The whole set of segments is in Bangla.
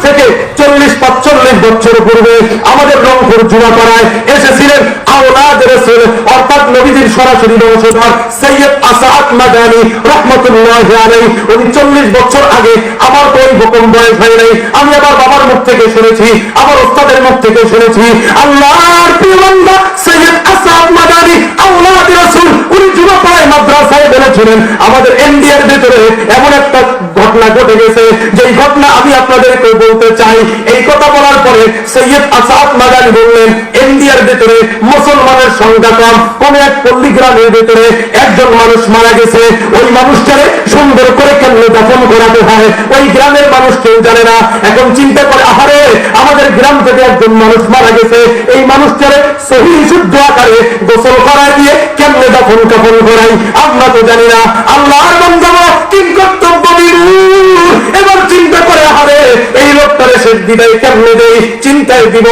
থেকে 40-45 বছর পূর্বে আমাদের রংপুর জুমাপাড়ায় এসেছিলেন আওলাদ রাসূল অর্থাৎ নবীজির সরাসরি বংশধর সৈয়দ আসাদ মাদানী রাহমাতুল্লাহি আলাইহি। উনি 40 বছর আগে, আমার তো ওই রকম বয়স হয় নাই, আমি আমার বাবার মুখ থেকে শুনেছি, আমার ওস্তাদের মুখ থেকে শুনেছি, আল্লাহর প্রিয় বান্দা সৈয়দ আসাদ মাদানী আওলাদ রাসূল উনি জুমাপাড়ায় মাদ্রাসায় বলেছিলেন আমাদের ইন্ডিয়ার ভিতরে এমন একটা ঘটনা ঘটে গেছে, যেই ঘটনা আমি আপনাদেরকে বলতে চাই। এই কথা বলার পরে সৈয়দ আসাদ মাদানী বললেন, ইন্ডিয়ার ভিতরে মুসলমানের সংখ্যা কম, কোন এক পল্লী গ্রামের ভিতরে একজন মানুষ মারা গেছে, ওই মানুষটারে সুন্দর করে কেমনে দাফন করাতে হয় ওই গ্রামের মানুষ কেউ জানে না। এখন চিন্তা করে, আহারে আমাদের গ্রাম থেকে একজন মানুষ মারা গেছে, এই মানুষটারে সহিহ শুদ্ধ আকারে গোসল করায় দিয়ে কেমনে দাফন কাফন করাই আমরা তো জানি না। আল্লাহর বান্দা তিন কর্তব্য এবার চিন্তা করে, আহারে এই লোকটারে শেষ বিদায় কেমনে দেই, চিন্তায় দিব।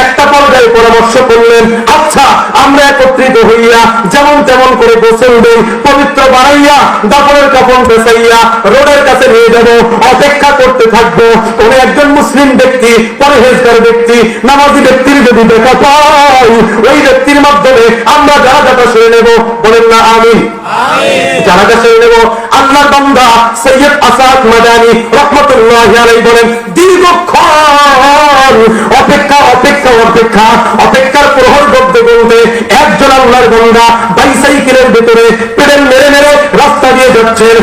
একটা পর্যায়ে পরামর্শ করলেন, আচ্ছা আমরা একত্রিত হইয়া যেমন তেমন করে গোসল দেই, পবিত্র বানাইয়া দাফনের কাফন পেছাইয়া রোডের কাছে নিয়ে যাব, অপেক্ষা করতে থাকবো। কোন একজন মুসলিম ব্যক্তি, পরহেজগার ব্যক্তি, নামাজি ব্যক্তির যদি দেখা পাই, ওই ব্যক্তির মাধ্যমে আমরা জানাজাটা সেরে নেব। বলেন না আমিন। জানাজা সেরে নেব। আল্লাহর বান্দা সৈয়দ আসাদ মাদানী রাহমাতুল্লাহি আলাইহি বলেন, দীর্ঘক্ষণ অপেক্ষা অপেক্ষা অপেক্ষা অপেক্ষার প্রহর বলতে বলতে একজন আল্লাহর বান্দা বাইসাইকেলের ভিতরে পেডেল মেরে মেরে রাস্তা দিয়ে যাচ্ছেন,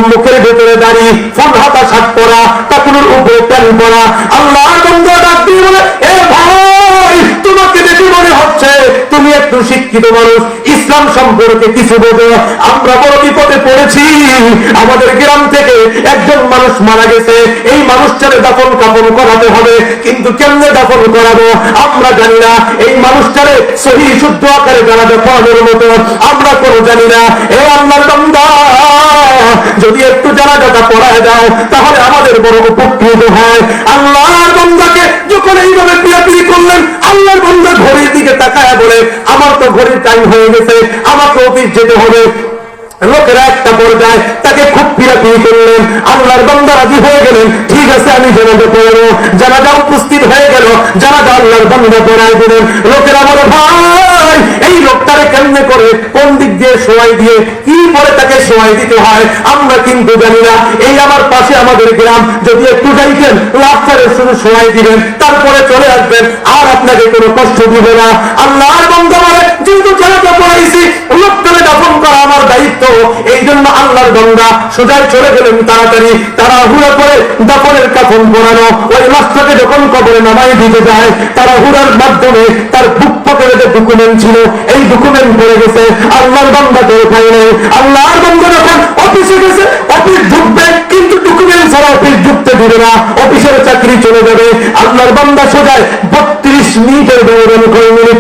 মুখের ভিতরে দাড়ি, ফুল হাতা শার্ট পরা, টাকুর উপরে প্যান্ট পরা। আল্লাহর বান্দা ডাক দিয়ে বলে, এ ভাই তোমাকে দেখে মনে হচ্ছে তুমি একটু শিক্ষিত মানুষ, ইসলাম সম্পর্কে কিছু বোঝো। আমরা বড় বিপদে পড়েছি, আমাদের গ্রাম থেকে একজন মানুষ মারা গেছে, এই মানুষটারে দাফন কাফন করাতে হবে, কিন্তু কেমনে দাফন করাবো আমরা জানি না। এই মানুষটারে সহিহ শুদ্ধ আকারে জানাজা পড়ানোর মতো আমরা কোনো জানি না। এ আল্লাহর বান্দা যদি একটু জানাজাটা পড়ায় দাও তাহলে আমাদের বড় উপকৃত হয়। আল্লাহর বান্দাকে যখন এইভাবে পিয়াপিলি করলেন, আল্লাহর বান্দা ঘড়ির দিকে তাকায় বলে, আমার তো ঘড়ির টাইম হয়ে গেছে, আমাকে অফিস যেতে হবে। লোকেরা একটা পর্যায়ে তাকে খুব পিরাপিরি করলেন, আল্লাহর বান্দা রাজি হয়ে গেলেন, ঠিক আছে আমি জানাজা পড়াবো। জানাজা উপস্থিত হয়ে গেল, জানাজা আল্লাহর বান্দা পড়ায় দিলেন। লোকেরা বলে, ভাই এই লোকটারে কেমনে করে, কোন দিক দিয়ে শোয়াই দিয়ে কি পরে তাকে শোয়াই দিতে হয় আমরা কিন্তু জানি না। এই আমার পাশে আমাদের গ্রাম, যদি একটু যাইতেন লাফটারে শুধু শোয়াই দিবেন, তারপরে চলে আসবেন, আর আপনাকে কোনো কষ্ট দিবে না। আল্লাহর বান্দা বলে, যেহেতু জানাজা পড়াইছি, লোকটারে দাফন করা আমার দায়িত্ব, এই জন্য আল্লাহর বান্দা সোজাই চলে গেলেন তাড়াতাড়ি, তাড়াহুড়া করে দাফনের কাফন পরানো। ওই লাশটাকে যখন কবরে নামাই দিতে যায়, তাড়াহুড়ার মাধ্যমে তার বুক পকেটে যে ডকুমেন্ট ছিল, এই ডকুমেন্ট পড়ে গেছে, আল্লাহর বান্দাকে উঠায় নেই। আল্লাহর বান্দা যখন অফিসে গেছে, অফিস ঢুকবে, কিন্তু ডকুমেন্ট ছাড়া অফিস ঢুকতে দিবে না, অফিসের চাকরি চলে যাবে। আল্লাহর বান্দা সোজায় 32 মিনিটের ব্যবধান, কয় মিনিট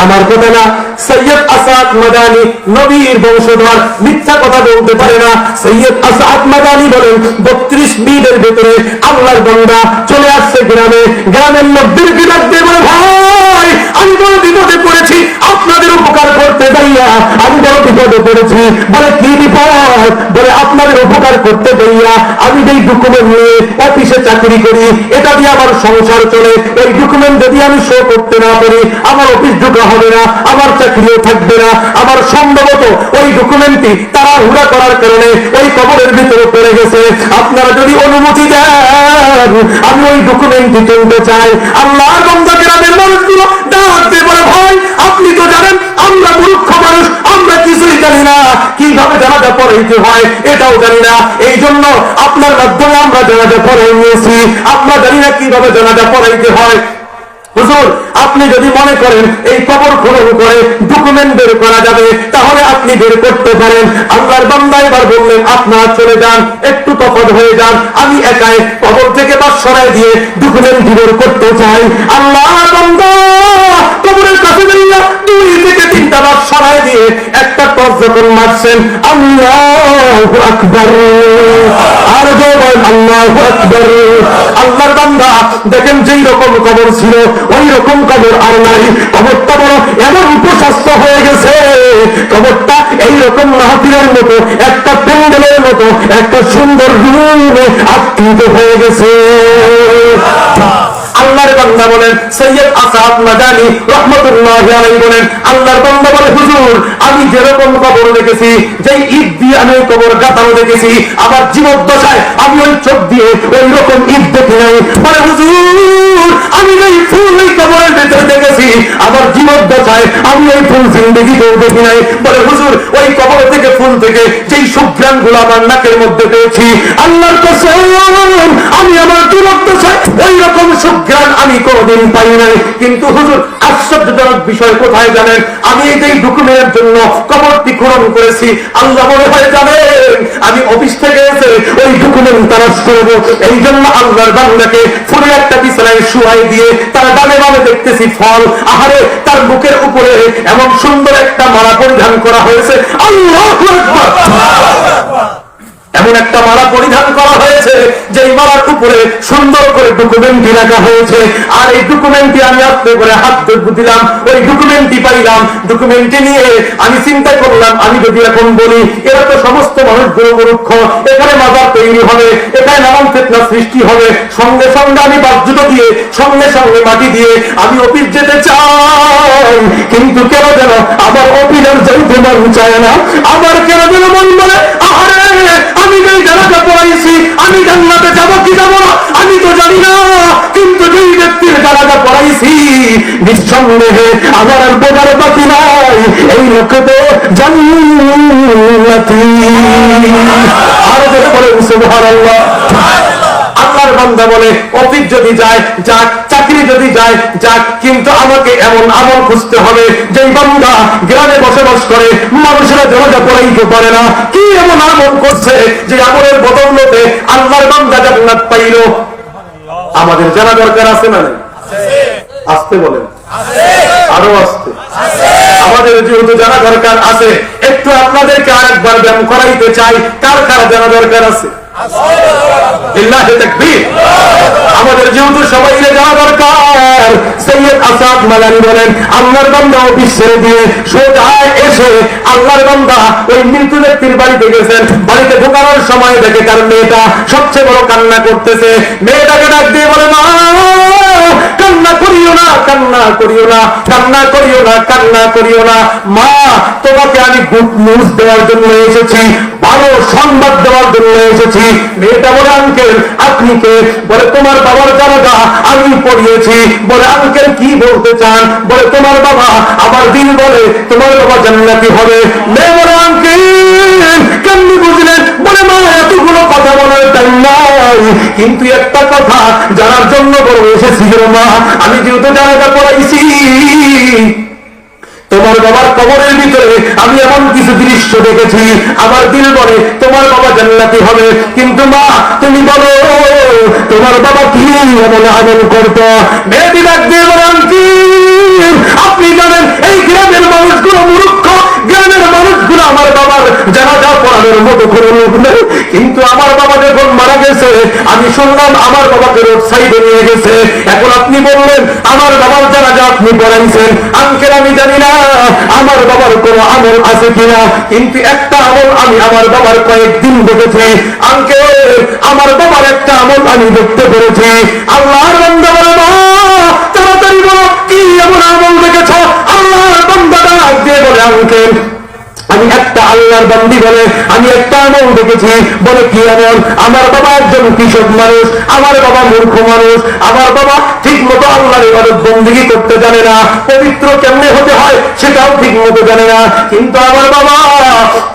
আমার কথা না, সৈয়দ আসাদ মাদানী নবীর বংশধর, মিথ্যা কথা বলতে পারে না। সৈয়দ আসাদ মাদানী বলেন, 32 মিনিটের ভেতরে আল্লাহর বান্দা চলে আসছে গ্রামে। গ্রামের লোকদের বিদাত দিয়ে বলে, ভাই আমি বড় বিপদে পড়েছি, আপনাদের উপকার করতে যাইয়া আমি বড় বিপদে পড়েছি। বলে, কি বিপদ? বলে, আপনাদের উপকার করতে যাইয়া আমি যেই ডকুমেন্ট নিয়ে অফিসে চাকরি করি, এটা দিয়ে আমার সংসার চলে, ওই ডকুমেন্ট যদি আমি শো করতে না পারি আমার অফিস ঢোকা হবে না, আমার চাকরিও থাকবে না। আমার সম্ভবত ওই ডকুমেন্টটি তাড়াহুড়া করার কারণে ওই কবরের ভিতরে পড়ে গেছে। আপনারা যদি অনুমতি দেন আমি ওই ডকুমেন্টটি তুলতে চাই। আল্লাহর বান্দা গ্রামের মানুষগুলো ডাকতে বলে, ভাই আপনি তো জানেন আমরা মূর্খ মানুষ, আমরা কিছুই জানি না, কিভাবে জানাজা পড়াইতে হয় এটাও জানি না, এই জন্য আপনার মাধ্যমে আমরা জানাজা পড়াই নিয়েছি, আমরা জানি না কিভাবে জানাজা পড়াইতে হয়। হুজুর আপনি যদি মনে করেন এই কবর খনন করে ডকুমেন্ট বের করা যাবে, তাহলে আপনি বের করতে পারেন। আল্লাহর বান্দা এবার বললেন, আপনারা চলে যান, একটু তফাৎ হয়ে যান, আমি একাই কবর থেকে বাস সরাই দিয়ে ডকুমেন্ট বের করতে চাই। আল্লাহর বান্দা কবরের কাছে যাইয়া 2 থেকে 3টা বার সরাই দিয়ে একটা টস যখন মারছেন, আল্লাহু আকবার, আর বলেন আল্লাহু আকবার। আল্লাহর বান্দা দেখেন যেই রকম কবর ছিল ওই রকম কবর আর নাই। কবরটা বড় এমন প্রশস্ত হয়ে গেছে, কবরটা এইরকম মাহফিলের মতো একটা প্যান্ডেলের মতো একটা সুন্দর রুমে আকৃত হয়ে গেছে। আল্লাহর বান্দা বলেন সৈয়দ আসাদ মাদানী রহমাতুল্লাহি আলাইহি বলেন, আল্লাহর বান্দা বলে হুজুর আমি যেরকম কবর দেখেছি, যেই ঈদ দিয়ে আমি ওই কবর গাঁথানো দেখেছি, আমার জীবদ্দশায় আমি ওই চোখ দিয়ে ওই রকম ঈদ দেখি নাই। বলে হুজুর আমি যেই ফুল ওই কবরের ভেতরে দেখেছি, আমার জীবদ্দশায় আমি ওই ফুল জিন্দেগিতেও দেখি নাই। বলে হুজুর ওই কবর থেকে ফুল থেকে যেই সুঘ্রাণ গুলো আমার নাকের মধ্যে পেয়েছি, আল্লাহর কসম আমি আমার জীবদ্দশায় ওই রকম সুঘ্রাণ আমি কোনদিন পাই নাই। কিন্তু হুজুর আশ্চর্যজনক বিষয় কোথায় জানেন, আমি এই যে ডকুমেন্টের জন্য কবরটি খনন করেছি, আল্লাহ মনে হয় জানেন আমি অফিস থেকে এসে ওই ডকুমেন্ট তালাশ করব, এই জন্য আল্লাহর বান্দাকে ফুলের একটা বিছানায় শুয়াই দিয়ে তার ডানে বামে দেখতেছি ফল। আহারে তার বুকের উপরে এমন সুন্দর একটা মালা পরিধান করা হয়েছে, আল্লাহু আকবার, এমন একটা মালা পরিধান করা হয়েছে যে মালার উপরে সুন্দর করে ডকুমেন্টটি রাখা হয়েছে। আর এই ডকুমেন্টটি আমি আস্তে করে হাত দিলাম, ওই ডকুমেন্টটি পাইলাম। ডকুমেন্টটি নিয়ে আমি চিন্তা করলাম, আমি যদি এখন বলি এরা তো সমস্ত মানুষগুলো মূর্খ, এখানে মাজার তৈরি হবে, এখানে নানান ফিতনা সৃষ্টি হবে, সঙ্গে সঙ্গে আমি বাদ্যুত দিয়ে সঙ্গে সঙ্গে মাটি দিয়ে আমি অফিস যেতে চাই, কিন্তু কেন যেন আমার অফিস আর যাইতে মন চায় না। আমার কেন যেন মন বলে আহারে আমি যেই জানাজা পড়াইছি আমি জান্নাতে যাব কি যাব না আমি তো জানি না, কিন্তু যেই ব্যক্তির জানাজা পড়াইছি নিঃসন্দেহে আমার আর বোঝার বাকি নাই, এই লোক তো জান্নাতি। আরো ধরে বলেন সুবহানাল্লাহ। আল্লাহর বান্দা বলে অফিস যদি যায় যাক, চাকরি যদি যায় যাক, কিন্তু আমাকে এমন আমল খুঁজতে হবে যেই বান্দা গ্রামে বসবাস করে মানুষেরা জানাজা পড়াইতে পারে না। কি এমন আমল করছে যে আমলের বদৌলতে আল্লাহর বান্দা জান্নাত পাইল? আমাদের জানা দরকার আছে না? আসতে বলেন, আরো আসতে। আমাদের যেহেতু জানা দরকার আছে, একটু আপনাদেরকে আরেকবার ব্যায়াম করাইতে চাই, কার কার জানা দরকার আছে? আমাদের যেহেতু সবাই জানা দরকার, সৈয়দ আসাদ মাদানী বলেন আল্লাহর বান্দা অফিস ছেড়ে দিয়ে সোজা এসে আল্লাহর বান্দা ওই মৃত্যু ব্যক্তির বাড়িতে গেছেন। বাড়িতে ঢোকানোর সময় দেখে তার মেয়েটা সবচেয়ে বড় কান্না করতেছে। মেয়েটাকে ডাক দিয়ে বলে মা কান্না করিও না, কান্না করিও না, কান্না করিও না, কান্না করিও না, মা তোমাকে আমি গুড নিউজ দেওয়ার জন্য এসেছি, ভালো সংবাদ দেওয়ার জন্য এসেছি। মেয়েটা বলে আঙ্কেল আপনি কে? বলে তোমার বাবার জানাজা আমি পড়িয়েছি। বলে আঙ্কেল কি বলতে চান? বলে তোমার বাবা আমার দিন বলে তোমার বাবা জান্নাতি হবে। মেয়ে বলে আঙ্কেল কেমনি বুঝলেন? বলে মা এতগুলো কথা বলার টাইম নাই, কিন্তু একটা কথা জানার জন্য বড় এসেছি মা, আমি যেহেতু জানাজা পড়াইছি তোমার বাবার কবরের ভিতরে আমি এমন কিছু দৃশ্য দেখেছি, আমার দিল বলে তোমার বাবা জান্নাতি হবে। কিন্তু মা তুমি বলো তোমার বাবা কি এমন আমল করতো? মেয়েটি ডাক দিয়ে বলেন কি আপনি জানেন এই গ্রামের মানুষগুলো মূর্খ, গ্রামের মানুষগুলো আমার বাবার জানাজা পড়ানোর মতো কোনো লোক নেই, কিন্তু আমার বাবা যখন মারা গেছে আমি শুনলাম আমার বাবাকে রোড সাইডে নিয়ে গেছে। এখন আপনি বললেন আমার বাবার জানাজা আপনি পড়াইছেন। আঙ্কেল আমি জানি না আমার বাবার কোনো আমল আছে কিনা, কিন্তু একটা আমল আমি আমার বাবার কয়েকদিন দেখেছি। আঙ্কেল আমার বাবার একটা আমল আমি দেখতে পেরেছি। আল্লাহর বান্দা বলে মা তাড়াতাড়ি বলো কি এমন আমল দেখেছ? আল্লাহর বান্দা ডাক দিয়ে বলে আঙ্কেল আমি একটা আল্লাহর বান্দি বলে আমি একটা আমল দেখেছি। বলে কি আমল? আমার বাবা একজন কৃষক মানুষ, আমার বাবা মূর্খ মানুষ, আমার বাবা ঠিক মতো আল্লাহর ইবাদত বন্দেগী করতে জানে না, পবিত্র কেমনে হতে হয় সেটাও ঠিক মতো জানে না। কিন্তু আমার বাবা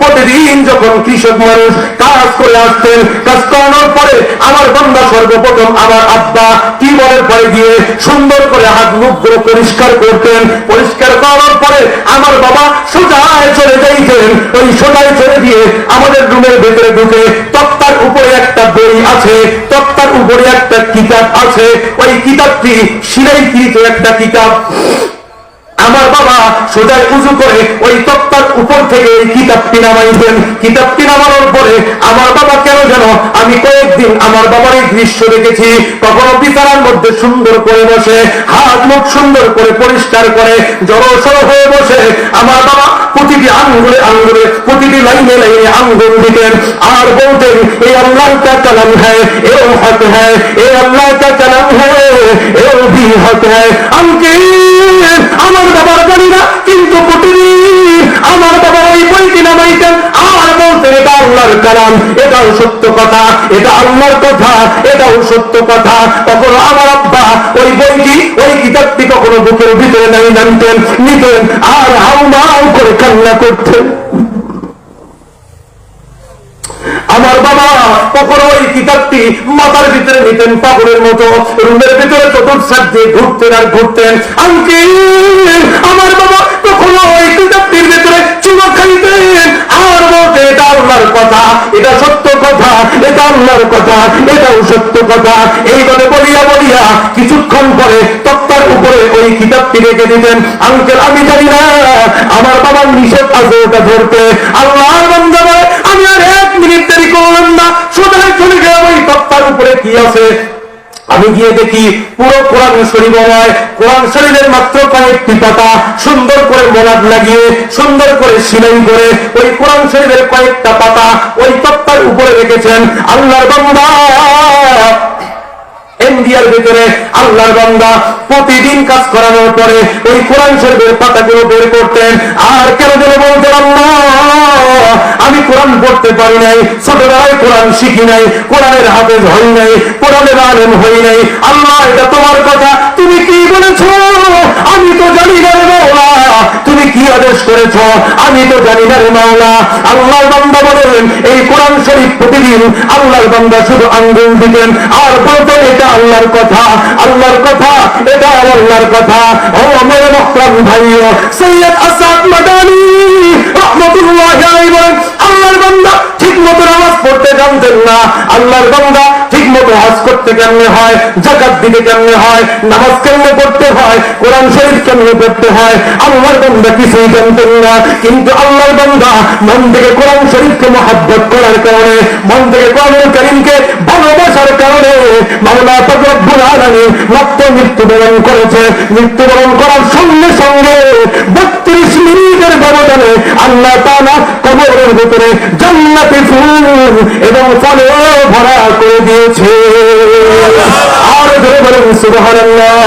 প্রতিদিন যখন কৃষক মানুষ কাজ করে আসতেন, কাজ করানোর পরে আমার বান্দা সর্বপ্রথম আমার আব্বা টিউবওয়েলের পরে গিয়ে সুন্দর করে হাত মুখগুলো পরিষ্কার করতেন। পরিষ্কার করার পরে আমার বাবা সোজায় চলে যাইতেন, ওই সোজায় চলে দিয়ে আমাদের রুমের ভেতরে ঢুকে তক্তার উপরে একটা বই আছে, তক্তার উপরে একটা কিতাব আছে, ওই কিতাবটি সিলাইকৃত একটা কিতাব। আমার বাবা সোজায় উজু করে ওই তক্তার উপর থেকে এই কিতাবটি নামাইতেন। কিতাবটি নামানোর পরে আমার বাবা কেন যেন আমি কয়েকদিন আমার বাবার এই দৃশ্য দেখেছি, কখনো বিছানার মধ্যে সুন্দর করে বসে হাত মুখ সুন্দর করে পরিষ্কার করে জড়সড় হয়ে বসে আমার বাবা প্রতিটি আঙ্গুলে আঙ্গুলে প্রতিটি লাইনে লাইনে আঙ্গুল দিতেন আর বলতেন এই আল্লাহ কা কালাম হ্যায়, এ হক হ্যায়, এ আল্লাহ কা কালাম হ্যায়, এ ভি হক হ্যায়। আমার বাবার জানি না, কিন্তু প্রতিদিন আমার বাবা ওই বইটি নামাইতেন আর বলতেন এটা আল্লাহর কালাম, এটাও সত্য কথা, এটা আল্লাহর কথা, এটাও সত্য কথা। তখন আমার আব্বা ওই বইটি ওই কিতাবটি কখনো বুকের ভিতরে নাই নামতেন নিতেন আর হাউমাউ করে কান্না করতেন। আমার বাবা কখনো ওই কিতাবটি মাথার ভিতরে নিতেন পাগলের মতো, রুমের ভিতরে চতুর্থাক দিয়ে ঘুরতেন আর ঘুরতেন। আমার বাবা কখনো ওই কিতাবটির ভিতরে চুমা খাইতেন আর বলতেন এটা আল্লাহর কথা, এটা সত্য কথা, এটা আল্লাহর কথা, এটাও সত্য কথা। এইভাবে বলিয়া বলিয়া কিছুক্ষণ পরে তক্তার উপরে ওই কিতাবটি রেখে দিতেন। আঙ্কেল আমি জানি না আমার বাবার নিষেধ আছে ওটা ধরতে। আল্লাহর বান্দা বলে আমি আর 1 মিনিট দেরি করলাম না, সোজায় চলে গেলাম ওই তক্তার উপরে কি আছে। আমি গিয়ে দেখি পুরো কোরআন শরীফ নয়, কোরআন শরীফের মাত্র কয়েকটি পাতা সুন্দর করে মোলাদ লাগিয়ে সুন্দর করে সিলাই করে ওই কোরআন শরীফের কয়েকটা পাতা ওই তক্তার উপরে রেখেছেন। আল্লাহর বান্দা ইন্ডিয়ার ভিতরে আল্লাহর বান্দা প্রতিদিন কাজ করানোর পরে ওই কোরআন শরীফের পাতাগুলো বের করতেন আর কেন যেন বলতেন আল্লাহ আমি কোরআন পড়তে পারি নাই, ছোটবেলায় কোরআন শিখি নাই, কোরআনের হাফেজ হই নাই, কোরআনের আলেম হই নাই। আল্লাহ এটা তোমার কথা, তুমি কি বলেছ আমি তো জানি না রে মাওলা, তুমি কি আদেশ করেছ আমি তো জানি না রে মাওলা। আল্লাহর বান্দা বলেন এই কোরআন শরীফ প্রতিদিন আল্লাহর বান্দা শুধু আঙ্গুল দিতেন আর বলতেন এটা আল্লাহর কথা, আল্লাহর কথা, এটা আল্লাহর কথা। ও মেরে মুহতারাম ভাইও, সৈয়দ আসাদ মাদানী রাহমাতুল্লাহি আলাইহি বলেন আল্লাহর বান্দা ঠিক মতো নামাজ পড়তে জানতেন না, আল্লাহর বান্দা ঠিক মতো হজ করতে কেমনে হয়, যাকাত দিতে কেমনে হয়, নামাজ কেমনে পড়তে হয়, কোরআন শরীফ কেমনে পড়তে হয়, আল্লাহর বান্দা কিছুই জানতেন না। কিন্তু আল্লাহর বান্দা মন থেকে কোরআন শরীফকে মহব্বত করার কারণে, মন থেকে কোরআনুল কারীমকে ভালোবাসার কারণে মাওলা পাক রব্বুল আলামিন মাত্র মৃত্যুবরণ করেছে। মৃত্যুবরণ করার সঙ্গে সঙ্গে 32 মিনিটের ব্যবধানে আল্লাহ তাআলা কবরের ভিতরে জান্নাতি ফুল এবং ফলে ভরা করে দিয়েছে। আর ধরে বলেন সুবহানাল্লাহ।